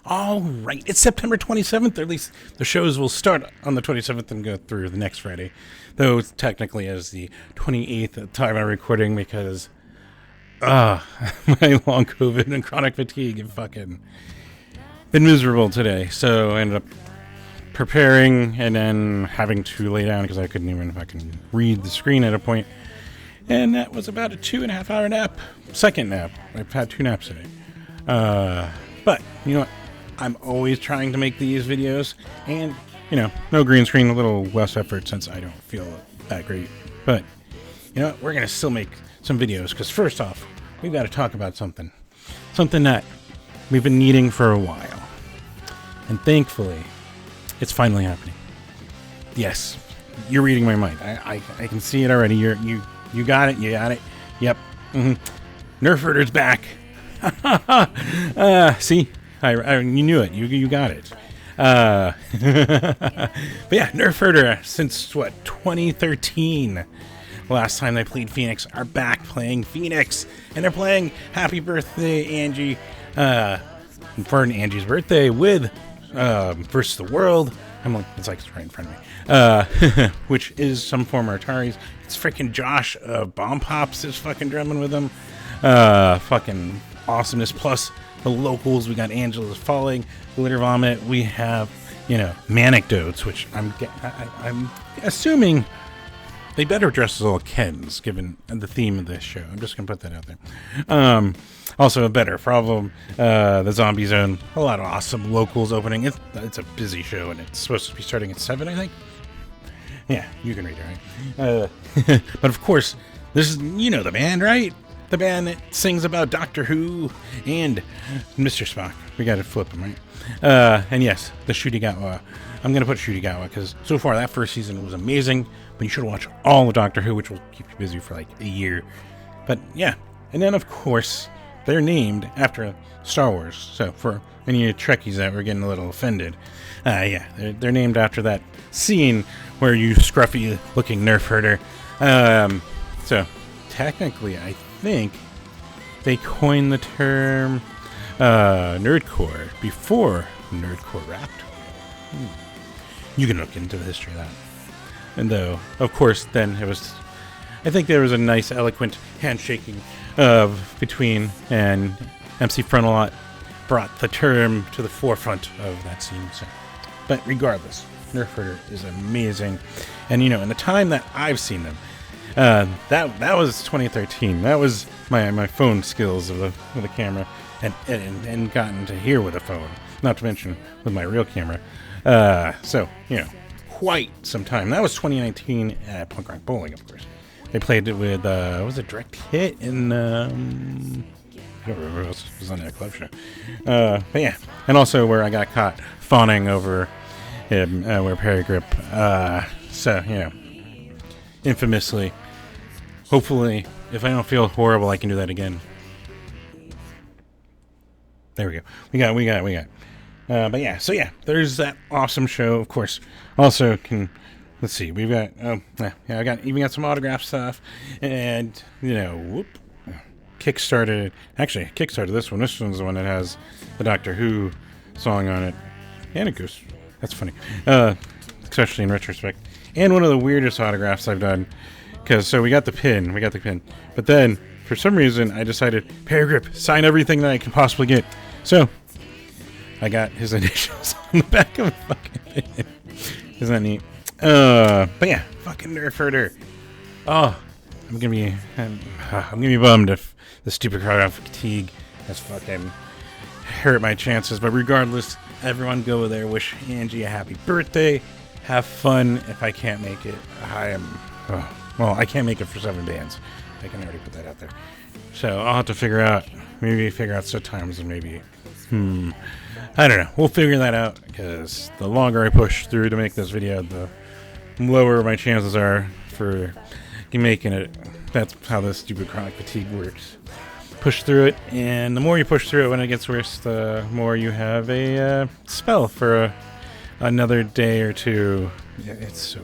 All right, it's September 27th, or at least the shows will start on the 27th and go through the next Friday. Though technically as the 28th at the time I'm recording because my long COVID and chronic fatigue have fucking been miserable today. So I ended up preparing and then having to lay down because I couldn't even fucking read the screen at a point. And that was about a 2.5 hour nap. Second nap. I've had 2 naps today. But, you know what? I'm always trying to make these videos. And, you know, no green screen, a little less effort since I don't feel that great. But, you know what? We're going to still make some videos. Because first off, we've got to talk about something. Something that we've been needing for a while. And thankfully, it's finally happening. Yes, you're reading my mind. I can see it already. You got it. You got it. Yep. Nerf Herder's back. See, you knew it. You got it. But yeah, Nerf Herder since 2013. Last time they played Phoenix, are back playing Phoenix, and they're playing Happy Birthday Angie for Angie's birthday with versus the World. It's like right in front of me. Which is some former Ataris. It's freaking Josh Bomb Pops is fucking drumming with them. Fucking awesomeness. Plus the locals, we got Angela's Falling, Glitter Vomit. We have, you know, Manecdotes, which I'm assuming they better dress as all Kens, given the theme of this show. I'm just gonna put that out there. Also, a better problem, the Zombie Zone. A lot of awesome locals opening. It's a busy show, and it's supposed to be starting at 7, I think. Yeah, you can read it, right? But of course, this is, you know the band, right? The band that sings about Doctor Who and Mr. Spock. We got to flip them, right? And yes, the Shurigawa. I'm going to put Shurigawa because so far that first season was amazing, but you should watch all of Doctor Who, which will keep you busy for like a year. But yeah, and then of course, they're named after Star Wars. So for any Trekkies that were getting a little offended, yeah, they're named after that scene where you scruffy looking Nerf Herder. So technically, I think they coined the term nerdcore before nerdcore rapped. You can look into the history of that. And though, of course, then it was, I think there was a nice, eloquent handshaking between, and MC Frontalot brought the term to the forefront of that scene. So, but regardless, Nerf Herder is amazing. And, you know, in the time that I've seen them, that was 2013. That was my phone skills with the camera, and gotten to here with a phone. Not to mention with my real camera. So you know, quite some time. That was 2019 at Punk Rock Bowling, of course. They played it with was it Direct Hit in I don't remember who else was on that club show. But yeah, and also where I got caught fawning over him, where Perry Grip. So you know, infamously. Hopefully, if I don't feel horrible, I can do that again. There we go. We got. But yeah, so yeah, there's that awesome show, of course. Also, let's see, we've got, I got some autograph stuff, and, you know, Kickstarted this one. This one's the one that has the Doctor Who song on it, and it goes, that's funny, especially in retrospect. And one of the weirdest autographs I've done, because, so we got the pin, but then, for some reason, I decided, Paragrip, sign everything that I can possibly get. So, I got his initials on the back of the fucking pin. Isn't that neat? But yeah, fucking Nerf Herder. Oh, I'm gonna be bummed if the stupid chronic fatigue has fucking hurt my chances. But regardless, everyone go there, wish Angie a happy birthday, have fun. If I can't make it, I can't make it for 7 bands. I can already put that out there. So I'll have to figure out set times, and maybe, I don't know. We'll figure that out, because the longer I push through to make this video, the lower my chances are for making it. That's how this stupid chronic fatigue works. Push through it, and the more you push through it, when it gets worse, the more you have a spell for another day or two. It's so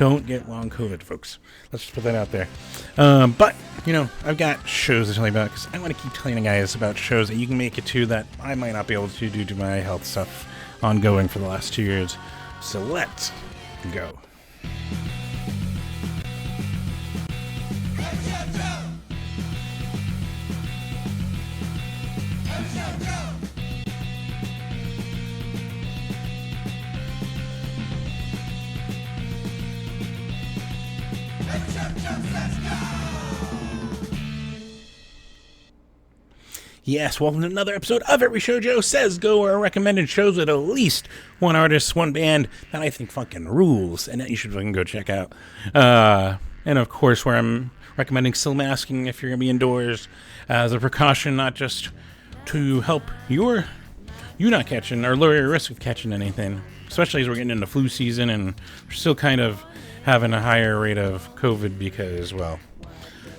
Don't get long COVID, folks. Let's just put that out there. But, I've got shows to tell you about because I want to keep telling you guys about shows that you can make it to that I might not be able to due to my health stuff ongoing for the last 2 years. So let's go. Yes, welcome to another episode of Every Show Joe Says Go, our recommended shows with at least one artist, one band that I think fucking rules and that you should fucking go check out. And of course, where I'm recommending still masking if you're going to be indoors as a precaution, not just to help you not catching or lower your risk of catching anything, especially as we're getting into flu season and we're still kind of having a higher rate of COVID because, well,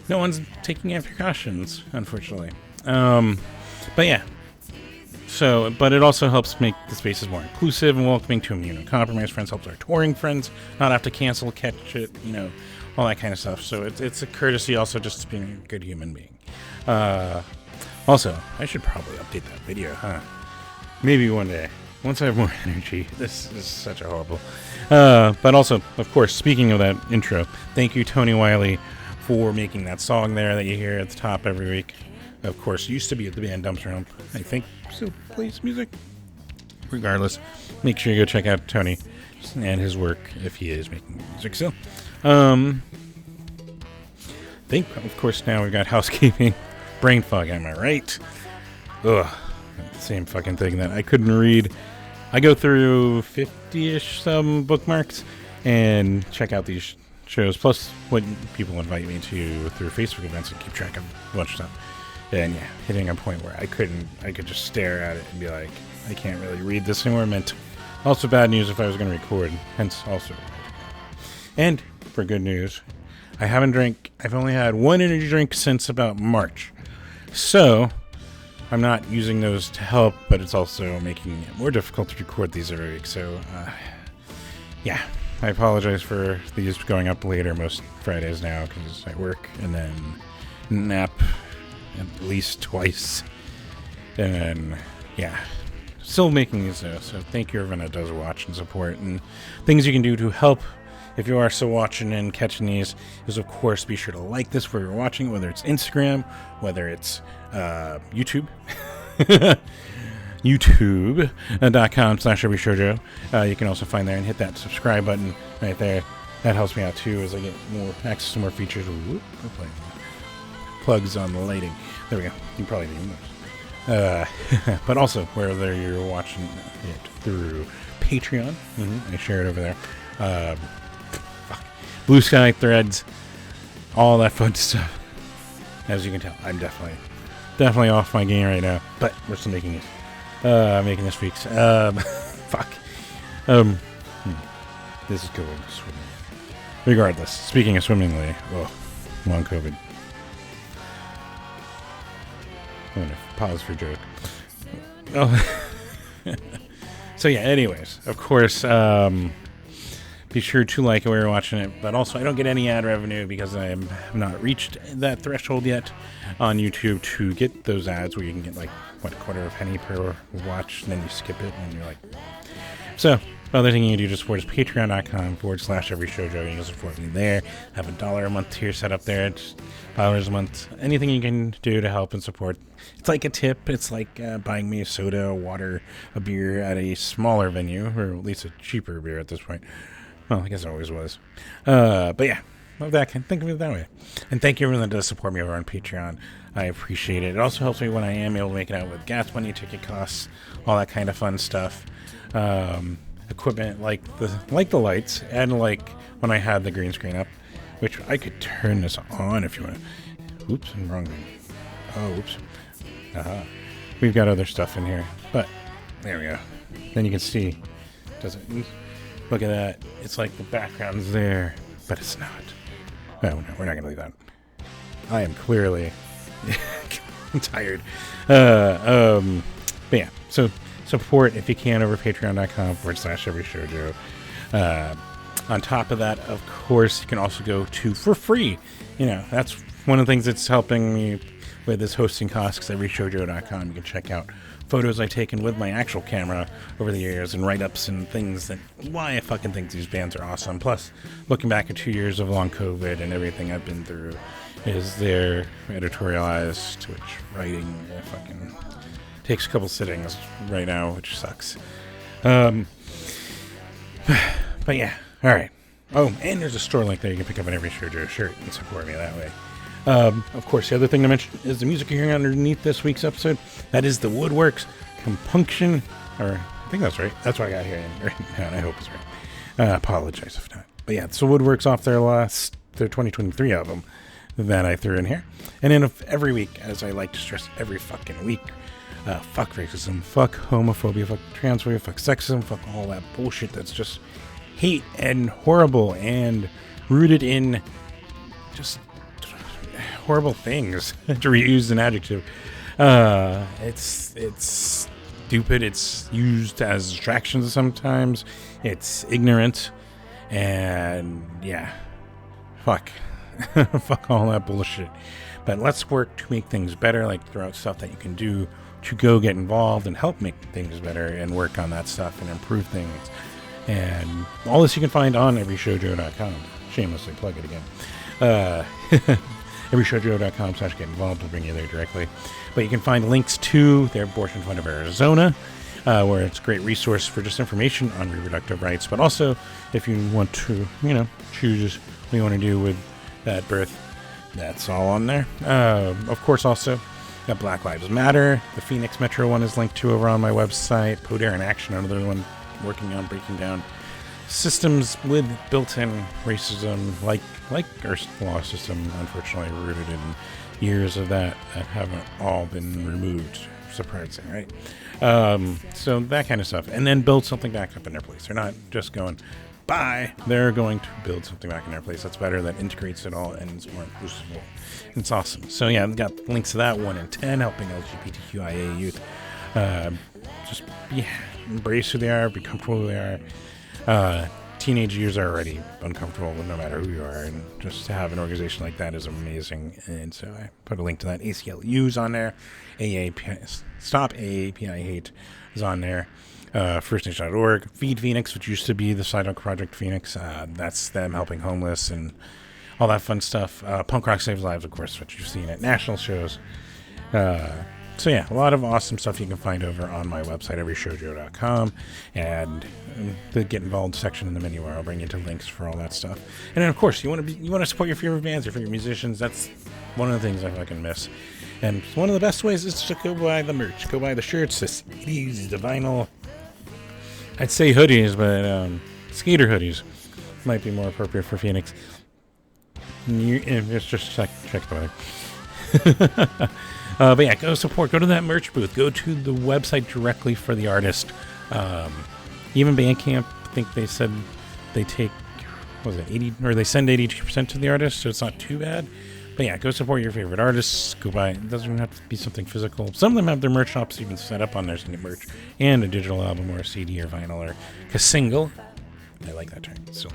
no one's taking any precautions, unfortunately. But yeah, but it also helps make the spaces more inclusive and welcoming to immunocompromised friends, helps our touring friends not have to cancel, catch it, all that kind of stuff. So it's a courtesy also just to being a good human being. Also, I should probably update that video, huh? Maybe one day, once I have more energy. This is such a horrible. But also, of course, speaking of that intro, thank you, Tony Wiley, for making that song there that you hear at the top every week. Of course, used to be at the band Dumpster Hump. I think still plays music. Regardless, make sure you go check out Tony and his work if he is making music still. I think, of course, now we've got housekeeping. Brain fog, am I right? Ugh. Same fucking thing that I couldn't read. I go through 50-ish some bookmarks and check out these shows, plus what people invite me to through Facebook events and keep track of a bunch of stuff. And yeah, hitting a point where I could just stare at it and be like, I can't really read this anymore. Meant also bad news if I was going to record, hence also. And for good news, I've only had one energy drink since about March. So I'm not using those to help, but it's also making it more difficult to record these every week. So yeah, I apologize for these going up later most Fridays now because I work and then nap at least twice, and then yeah, still making these though. So thank you everyone that does watch and support, and things you can do to help if you are still watching and catching these is, of course, be sure to like this where you're watching, whether it's Instagram, whether it's YouTube, youtube.com/everyshowjoe. You can also find there and hit that subscribe button right there. That helps me out too as I get more access to more features. Whoop, plugs on the lighting. There we go. You probably didn't notice. But also, whether you're watching it through Patreon, I share it over there. Blue Sky, Threads, all that fun stuff. As you can tell, I'm definitely off my game right now, but we're still making it. Making this week's. This is going swimming. Regardless, speaking of swimmingly, long COVID. I'm going to pause for joke. So yeah, anyways, of course, be sure to like it while you're watching it, but also I don't get any ad revenue because I have not reached that threshold yet on YouTube to get those ads where you can get like, a quarter of a penny per watch, and then you skip it and you're like... So, other thing you can do to support is patreon.com/everyshowjoe. You can support me there. I have $1 a month tier set up there. It's $5 a month. Anything you can do to help and support. It's like a tip. It's like buying me a soda, a water, a beer at a smaller venue, or at least a cheaper beer at this point. Well, I guess it always was. But yeah, love that. Think of it that way. And thank you everyone that does support me over on Patreon. I appreciate it. It also helps me when I am able to make it out with gas money, ticket costs, all that kind of fun stuff. Equipment like the lights, and like when I had the green screen up, which I could turn this on if you want. Oops, I'm wrong. Oh, oops. We've got other stuff in here, but there we go. Then you can see. Does it? Look at that. It's like the background's there, but it's not. No, we're not gonna leave that. I am clearly tired. But yeah, so support if you can over patreon.com/everyshowjoe. On top of that, of course, you can also go to for free. That's one of the things that's helping me with this hosting cost, because everyshowjoe.com, you can check out photos I've taken with my actual camera over the years and write-ups and things that why I fucking think these bands are awesome. Plus, looking back at 2 years of long COVID and everything I've been through is their editorialized, which writing fucking takes a couple sittings right now, which sucks. But yeah, all right. Oh, and there's a store link there you can pick up an Every Show Joe shirt and support me that way. Of course, the other thing to mention is the music you're hearing underneath this week's episode. That is the Woodworks Compunction, or I think that's right. That's what I got here right now, and I hope it's right. I apologize if not. But yeah, so Woodworks off their 2023 album that I threw in here. And then every week, as I like to stress every fucking week, fuck racism, fuck homophobia, fuck transphobia, fuck sexism, fuck all that bullshit that's just hate and horrible and rooted in just horrible things, to reuse an adjective. It's stupid. It's used as distractions sometimes. It's ignorant. And yeah, fuck. Fuck all that bullshit. But let's work to make things better, like throw out stuff that you can do to go get involved and help make things better and work on that stuff and improve things. And all this you can find on everyshowjoe.com. Shamelessly plug it again. everyshowjoe.com/get involved will bring you there directly. But you can find links to their Abortion Fund of Arizona, where it's a great resource for just information on reproductive rights. But also, if you want to, choose what you want to do with that birth, that's all on there. Of course, also, got Black Lives Matter. The Phoenix Metro one is linked to over on my website. Poder in Action, another one working on breaking down systems with built-in racism, like Earth's law system, unfortunately rooted in years of that haven't all been removed. Surprising, right? So that kind of stuff. And then build something back up in their place. They're not just going, bye. They're going to build something back in their place that's better, that integrates it all, and it's more inclusive. It's awesome. So yeah, I've got links to that 1 in 10, helping LGBTQIA youth embrace who they are, be comfortable who they are. Teenage years are already uncomfortable no matter who you are, and just to have an organization like that is amazing. And so I put a link to that. ACLU's on there. Stop AAPI Hate is on there. FirstNation.org. Feed Phoenix, which used to be the Sidewalk Project Phoenix. That's them helping homeless and all that fun stuff. Punk Rock Saves Lives, of course, which you've seen at national shows. So yeah, a lot of awesome stuff you can find over on my website, everyshowjoe.com, and the Get Involved section in the menu where I'll bring you to links for all that stuff. And then, of course, you want to support your favorite bands, your favorite musicians. That's one of the things I fucking miss. And one of the best ways is to go buy the merch, go buy the shirts, the CDs, the vinyl. I'd say hoodies, but skater hoodies might be more appropriate for Phoenix. It's just check the weather. But yeah, go to that merch booth. Go to the website directly for the artist. Even Bandcamp, I think they said they take, what was it, 80, or they send 80% to the artist, so it's not too bad. But yeah, go support your favorite artists. Go buy. It doesn't have to be something physical. Some of them have their merch shops even set up on there, so you can get merch and a digital album or a CD or vinyl or a single. I like that term. So.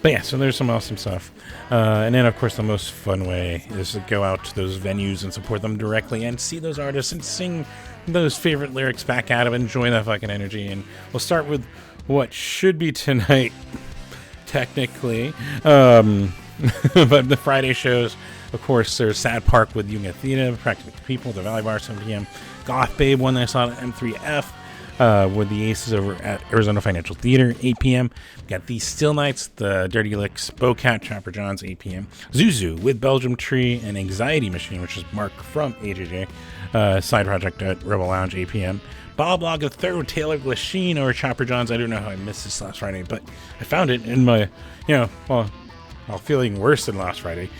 But yeah, so there's some awesome stuff. And then, of course, the most fun way is to go out to those venues and support them directly and see those artists and sing those favorite lyrics back at them. Enjoy that fucking energy. And we'll start with what should be tonight, technically. But the Friday shows, of course, there's Sad Park with Young Athena, Practical People, the Valley Bar, 7 p.m. Goth Babe, one that I saw at M3F. With the Aces over at Arizona Financial Theater, 8 p.m. Got the Still Nights, the Dirty Licks, Bowcat, Chopper Johns, 8 p.m. Zuzu with Belgium Tree and Anxiety Machine, which is Mark from AJJ, side project at Rebel Lounge, 8 p.m. Bob Log the Third, Taylor Glasheen over Chopper Johns. I don't know how I missed this last Friday, but I found it in my, feeling worse than last Friday.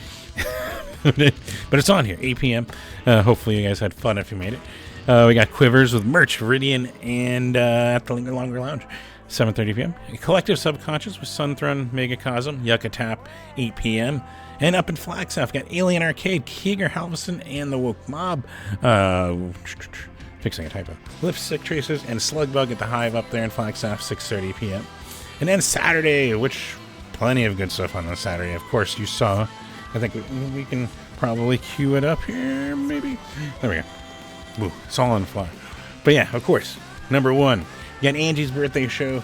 But it's on here, 8 p.m. Hopefully you guys had fun if you made it. We got Quivers with Merch, Viridian, and at the Linger Longer Lounge, 7:30 p.m. Collective Subconscious with Sunthrone, Megacosm, Yucca Tap, 8 p.m. And up in Flagstaff, got Alien Arcade, Keeger Halverson, and the Woke Mob. Fixing a typo. Lipstick Traces and Slugbug at the Hive up there in Flagstaff, 6:30 p.m. And then Saturday, which plenty of good stuff on Saturday. Of course, you saw. I think we can probably cue it up here, maybe. There we go. Ooh, it's all on the fly. But yeah, of course, number one, you got Angie's birthday show.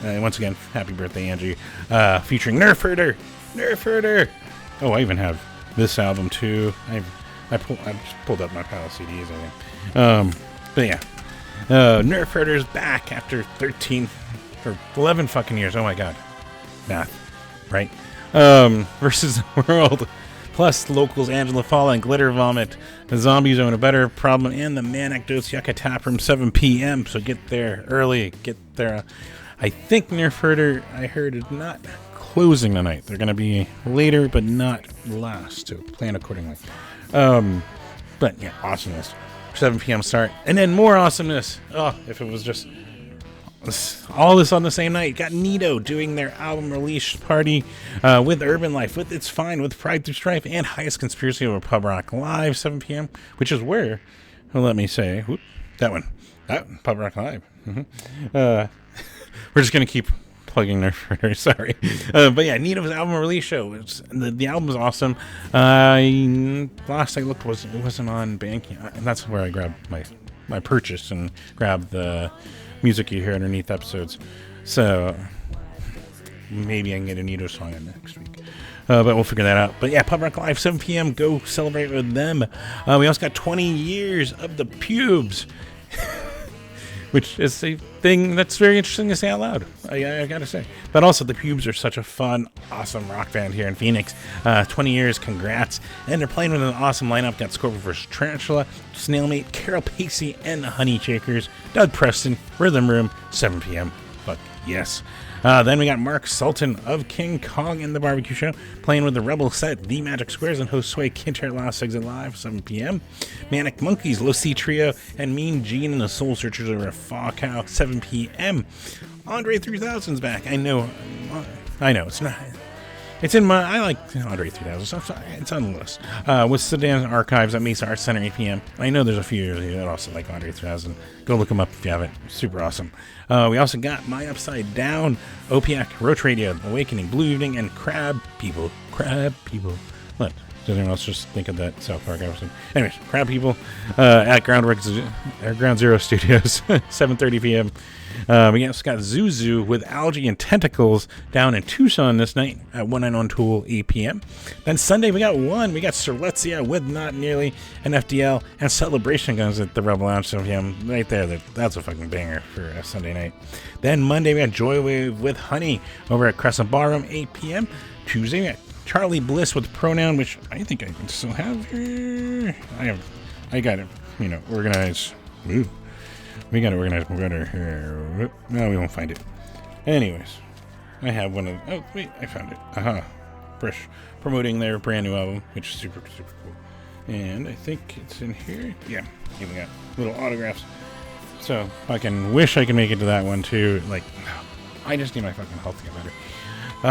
Once again, happy birthday, Angie. Featuring Nerf Herder. Nerf Herder. Oh, I even have this album too. I just pulled up my pile of CDs, I think. But yeah, Nerf Herder's back after 13 or 11 fucking years. Oh my god, math, right? Versus the World, plus locals Angela Falla and Glitter Vomit, the Zombie Zone, A Better Problem, and the Manecdotes Yucca Tap Room, 7 p.m. So get there early. Get there. I think Nerf Herder, I heard, is not closing tonight. They're going to be later, but not last. So plan accordingly. But yeah, awesomeness. 7 p.m. start, and then more awesomeness. Oh, if it was just all this on the same night. Got Nito doing their album release party with Urban Life, with It's Fine, with Pride Through Strife, and Highest Conspiracy over Pub Rock Live, 7 p.m., which is where, well, let me say, whoop, that one, Pub Rock Live. We're just going to keep plugging their further, sorry. But yeah, Nito's album release show. The album was awesome. Last I looked, it wasn't on banking, and that's where I grabbed my purchase and grabbed the music you hear underneath episodes. So maybe I can get a Nito song in next week. But we'll figure that out. But yeah, Pub Rock Live, 7 p.m. Go celebrate with them. We also got 20 years of the Pubes, which is a thing that's very interesting to say out loud, I gotta say. But also, the Pubes are such a fun, awesome rock band here in Phoenix. 20 years, congrats. And they're playing with an awesome lineup. Got Scorpio vs. Tarantula, Snailmate, Carol Pacey, and the Honey Shakers. Doug Preston, Rhythm Room, 7 p.m. Fuck yes. Then we got Mark Sultan of King Kong and the Barbecue Show playing with the Rebel Set, The Magic Squares, and host Sway Kinter Last Exit Live, 7 p.m. Manic Monkeys, Lo Si Trio, and Mean Gene and the Soul Searchers over at Fall Cow, 7 p.m. Andre 3000's back. I know, it's not. It's in my. I like Andre 3000, so it's on the list. With Sedan Archives at Mesa Arts Center, 8 p.m. I know there's a few of you that also like Andre 3000. Go look them up if you haven't. Super awesome. We also got My Upside Down, Opiac, Roach Radio, Awakening, Blue Evening, and Crab People. Crab People. What? Did anyone else just think of that South Park episode? Anyways, Crab People at Ground Zero Studios, 7:30 p.m. We also got Zuzu with Algae and Tentacles down in Tucson this night at 191 Tool, 8 p.m. Then Sunday we got Serletzia with Not Nearly, and FDL, and Celebration Guns at the Rebel Lounge, 7 p.m. Right there, that's a fucking banger for a Sunday night. Then Monday we got Joywave with Honey over at Crescent Ballroom, 8 p.m. Tuesday we got Charlie Bliss with Pronoun, which I think I can still have here. I got it, organized. Ooh. We got to organize better here. No, we won't find it. Anyways, I have one of. Oh wait, I found it. Fresh, promoting their brand new album, which is super cool. And I think it's in here. Yeah, here we got little autographs. So I wish I can make it to that one too. Like, I just need my fucking health to get better.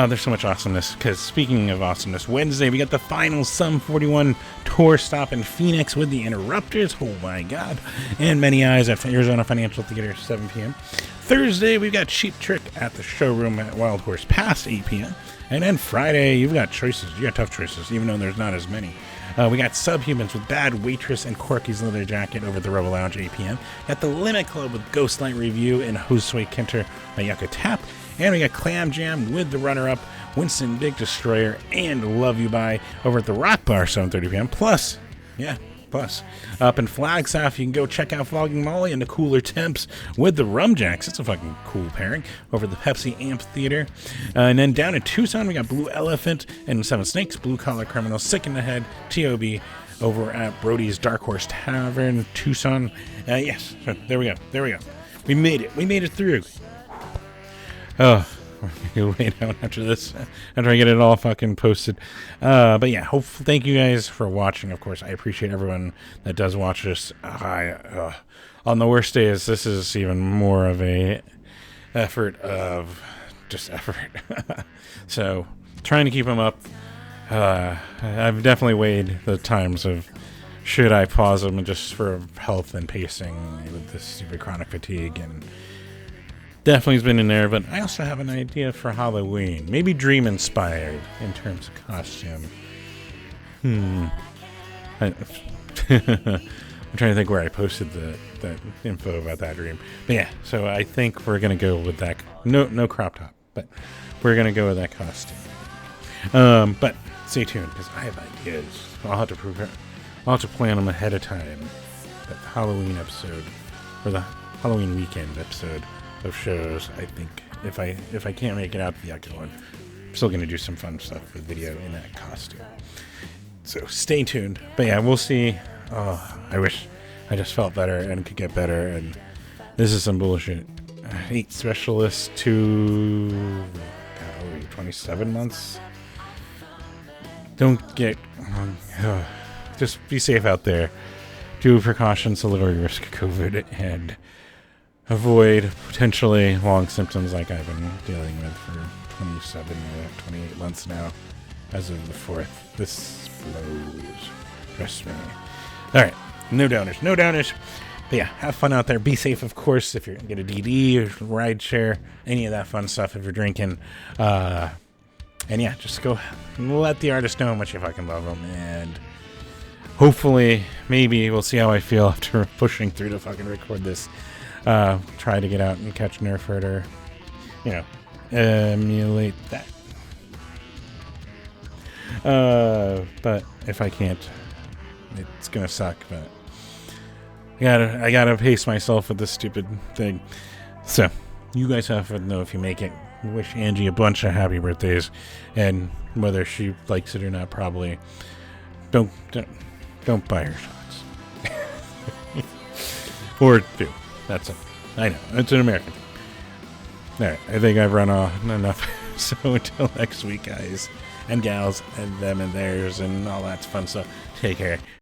There's so much awesomeness, because speaking of awesomeness, Wednesday we got the final Sum 41 tour stop in Phoenix with the Interrupters, oh my god, and Many Eyes at Arizona Financial Theater, 7 p.m. Thursday we've got Cheap Trick at the showroom at Wild Horse Pass, 8 p.m. And then Friday you've got choices, you got tough choices, even though there's not as many. We got Subhumans with Bad Waitress and Corky's Leather Jacket over at the Rebel Lounge, 8 p.m. Got the Limit Club with Ghostlight Review and Josue Kinter by Yucca Tap. And we got Clam Jam with the runner-up, Winston Big Destroyer, and Love You By over at the Rock Bar, 7:30 p.m. Plus, up in Flagstaff, you can go check out Flogging Molly and the Cooler Temps with the Rumjacks. It's a fucking cool pairing over at the Pepsi Amphitheater. And then down in Tucson, we got Blue Elephant and Seven Snakes, Blue Collar Criminals, Sick in the Head, T.O.B. over at Brody's Dark Horse Tavern, Tucson. Yes, there we go. We made it through. Oh, we'll wait out after this, after I get it all fucking posted. But yeah, thank you guys for watching. Of course, I appreciate everyone that does watch this. On the worst days, this is even more of a effort. So, trying to keep them up. I've definitely weighed the times of should I pause them just for health and pacing with this stupid chronic fatigue and definitely has been in there, but I also have an idea for Halloween. Maybe dream inspired in terms of costume. I'm trying to think where I posted the info about that dream. But yeah, so I think we're going to go with that. No crop top, but we're going to go with that costume. But stay tuned, because I have ideas. I'll have to plan them ahead of time. But the Halloween episode, or the Halloween weekend episode of shows, I think if I can't make it out to the actual one, I'm still going to do some fun stuff with video in that costume. So stay tuned. But yeah, we'll see. Oh, I wish I just felt better and could get better. And this is some bullshit. 8 specialists to 27 months. Don't get... just be safe out there. Do precautions to lower your risk of COVID and avoid potentially long symptoms like I've been dealing with for 27 or 28 months now. As of the 4th. This blows. Trust me. Alright. No downers. But yeah, have fun out there. Be safe, of course, if you're going to get a DD or ride share. Any of that fun stuff if you're drinking. And yeah, just go let the artist know how much you fucking love them. And hopefully, maybe we'll see how I feel after pushing through to fucking record this. Try to get out and catch Nerf Herder. Emulate that. But if I can't, it's gonna suck. But I gotta pace myself with this stupid thing. So you guys have to know if you make it. Wish Angie a bunch of happy birthdays, and whether she likes it or not, probably don't buy her shots. Or do. That's it. I know it's an American thing. All right, I think I've run on enough. So until next week, guys and gals, and them and theirs, and all that fun stuff. Take care.